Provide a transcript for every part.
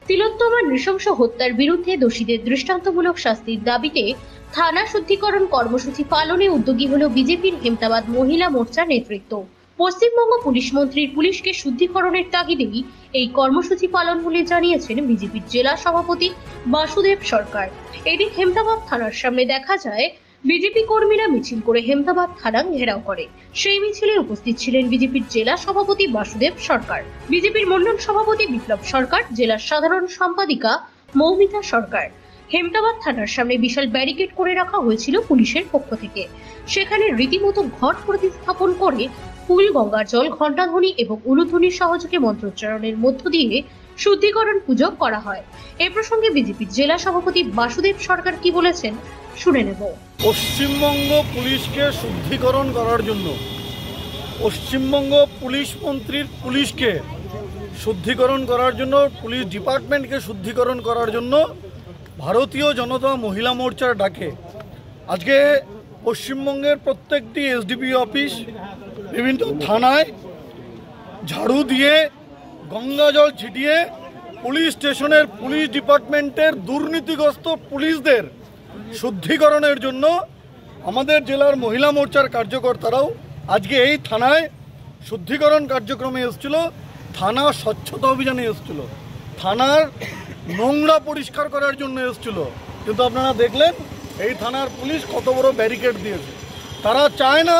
তিলোত্তমার নৃশংস হত্যার বিরুদ্ধে দোষীদের দৃষ্টান্তমূলক শাস্তির দাবিতে থানা শুদ্ধিকরণ কর্মসূচি পালনে উদ্যোগী হল বিজেপির হেমতাবাদ মহিলা মোর্চার নেতৃত্ব। পশ্চিমবঙ্গ পুলিশ মন্ত্রীর পুলিশকে শুদ্ধিকরণের তাগিদেই এই কর্মসূচি পালন বলে জানিয়েছেন বিজেপির জেলা সভাপতি বাসুদেব সরকার। এদিন হেমতাবাদ থানার সামনে দেখা যায় বিজেপি কর্মীরা মিছিল করে হেমতাবাদ থানা ঘেরাও করে। সেই মিছিলে উপস্থিত ছিলেন বিজেপির জেলা সভাপতি বাসুদেব সরকার, বিজেপির মন্ডল সভাপতি বিপ্লব সরকার, জেলার সাধারণ সম্পাদিকা মৌমিতা সরকার। হেমতাবাদ থানার সামনে বিশাল ব্যারিকেড করে রাখা হয়েছিল পুলিশের পক্ষ থেকে। সেখানে রীতিমতো ঘট প্রতিস্থাপন করে ফুল, গঙ্গার জল, ঘণ্টাধ্বনি এবং উলুধ্বনির সহযোগে মন্ত্রোচ্চারণের মধ্য দিয়ে শুদ্ধিকরণ পুজো করা হয়। এ প্রসঙ্গে বিজেপির জেলা সভাপতি বাসুদেব সরকার কি বলেছেন শুনে নেব। পশ্চিমবঙ্গ পুলিশকে শুদ্ধিকরণ করার জন্য, পশ্চিমবঙ্গ পুলিশ মন্ত্রীর পুলিশকে শুদ্ধিকরণ করার জন্য, পুলিশ ডিপার্টমেন্টকে শুদ্ধিকরণ করার জন্য ভারতীয় জনতা মহিলা মোর্চার ডাকে আজকে পশ্চিমবঙ্গের প্রত্যেকটি এসডিপি অফিস, বিভিন্ন থানায় ঝাড়ু দিয়ে, গঙ্গা জল ছিটিয়ে পুলিশ স্টেশনের, পুলিশ ডিপার্টমেন্টের দুর্নীতিগ্রস্ত পুলিশদের শুদ্ধিকরণের জন্য আমাদের জেলার মহিলা মোর্চার কার্যকর্তারাও আজকে এই থানায় শুদ্ধিকরণ কার্যক্রমে এসেছিল। থানা স্বচ্ছতা অভিযানে এসেছিল, থানার নোংরা পরিষ্কার করার জন্য এসেছিল। কিন্তু আপনারা দেখলেন এই থানার পুলিশ কত বড় ব্যারিকেড দিয়েছে। তারা চায় না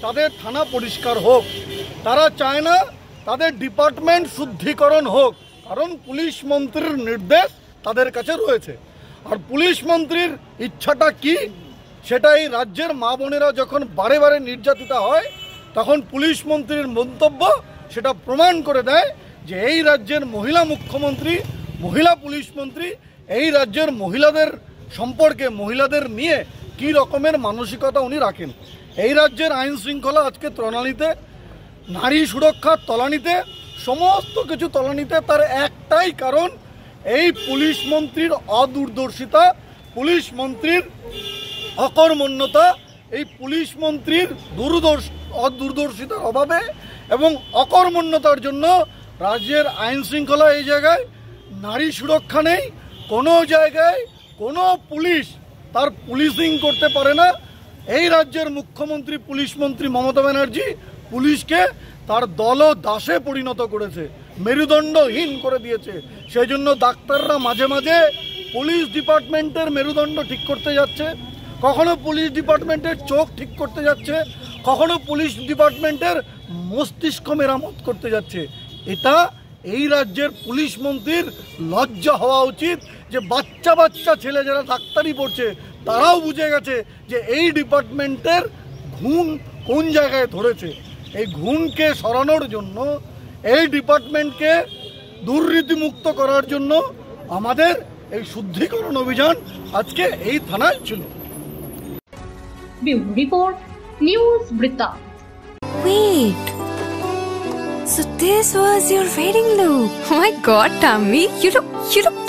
তাদের থানা পরিষ্কার হোক, তারা চায় না তাদের ডিপার্টমেন্ট শুদ্ধিকরণ হোক, কারণ পুলিশ মন্ত্রীর নির্দেশ তাদের কাছে রয়েছে। আর পুলিশ মন্ত্রীর ইচ্ছাটা কি, সেটা এই রাজ্যের মা বোনেরা যখন বারে বারে নির্যাতিতা হয় তখন পুলিশ মন্ত্রীর মন্তব্য সেটা প্রমাণ করে দেয় যে এই রাজ্যের মহিলা মুখ্যমন্ত্রী, মহিলা পুলিশ মন্ত্রী এই রাজ্যের মহিলাদের সম্পর্কে, মহিলাদের নিয়ে কি রকমের মানসিকতা উনি রাখেন। এই রাজ্যের আইন শৃঙ্খলা আজকে তলানিতে, নারী সুরক্ষার তলানিতে, সমস্ত কিছু তলানিতে। তার একটাই কারণ, এই পুলিশ মন্ত্রীর অদূরদর্শিতা, পুলিশ মন্ত্রীর অকর্মণ্যতা, এই পুলিশ মন্ত্রীর অদূরদর্শিতার অভাবে এবং অকর্মণ্যতার জন্য রাজ্যের আইন শৃঙ্খলা এই জায়গায়, নারী সুরক্ষা নেই। কোনো জায়গায় কোনো পুলিশ তার পুলিশিং করতে পারে না। এই রাজ্যের মুখ্যমন্ত্রী, পুলিশ মন্ত্রী মমতা ব্যানার্জি পুলিশকে তার দলদাসে পরিণত করেছে, মেরুদণ্ডহীন করে দিয়েছে। সেই জন্য ডাক্তাররা মাঝে মাঝে পুলিশ ডিপার্টমেন্টের মেরুদণ্ড ঠিক করতে যাচ্ছে, কখনো পুলিশ ডিপার্টমেন্টের চোখ ঠিক করতে যাচ্ছে, কখনো পুলিশ ডিপার্টমেন্টের মস্তিষ্ক মেরামত করতে যাচ্ছে। এটা এই রাজ্যের পুলিশ মন্ত্রীর লজ্জা হওয়া উচিত যে বাচ্চা বাচ্চা ছেলে যারা ডাক্তারি পড়ছে তারাও বুঝে গেছে যে এই ডিপার্টমেন্টের ঘুণ কোন জায়গায় ধরেছে। এই ঘুণকে সরানোর জন্য, এই ডিপার্টমেন্টকে দুর্নীতিমুক্ত করার জন্য আমাদের এই শুদ্ধিকরণ অভিযান আজকে এই থানায় ছিল। ব্যুরো রিপোর্ট, নিউজ বৃত্তান্ত। Wait. So this was your wedding look. Oh my god, Tammy, you look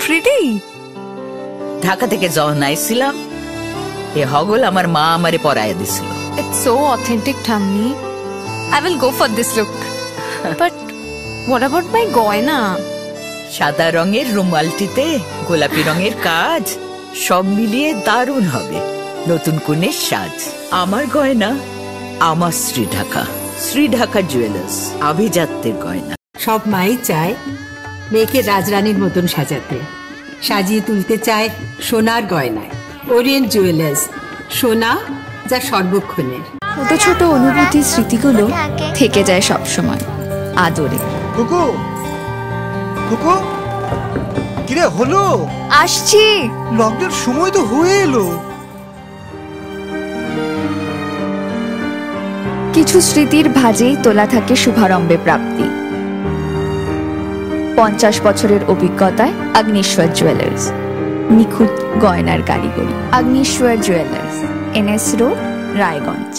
pretty. Dhaka থেকে যখন আইছিলাম এ হগল আমার মা আমারে পরায় দিছিল। It's so authentic, Tammy. I will go for this look. But what about my goina? সাদা রঙের রুমালটিতে গোলাপি রঙের কাজ, সব মিলিয়ে দারুণ হবে নতুন কনের সাজ। আমার গয়না আমার শ্রী ঢাকা জুয়েলার্স, আভিজাত্যের গয়না। সব মাই চায় মেয়েকে রাজরানীর মতন সাজাতে, সাজিয়ে তুলতে চায় সোনার গয়নায়। ওরিয়েন্ট জুয়েলার্স, সোনা যা সর্বক্ষণের। ছোট ছোট অনুভূতি, স্মৃতিগুলো থেকে যায় সব সময় আদরে। কুকু কুকু, কিরে হলো? আসছি। লকডাউন সময় তো হয়ে এলো। কিছু স্মৃতির ভাজেই তোলা থাকে শুভারম্ভে প্রাপ্তি। 50 বছরের অভিজ্ঞতায় আগ্নেশ্বর জুয়েলার্স, নিখুঁত গয়নার কারিগরি। Agneshwar jewellers, NS road, Raiganj.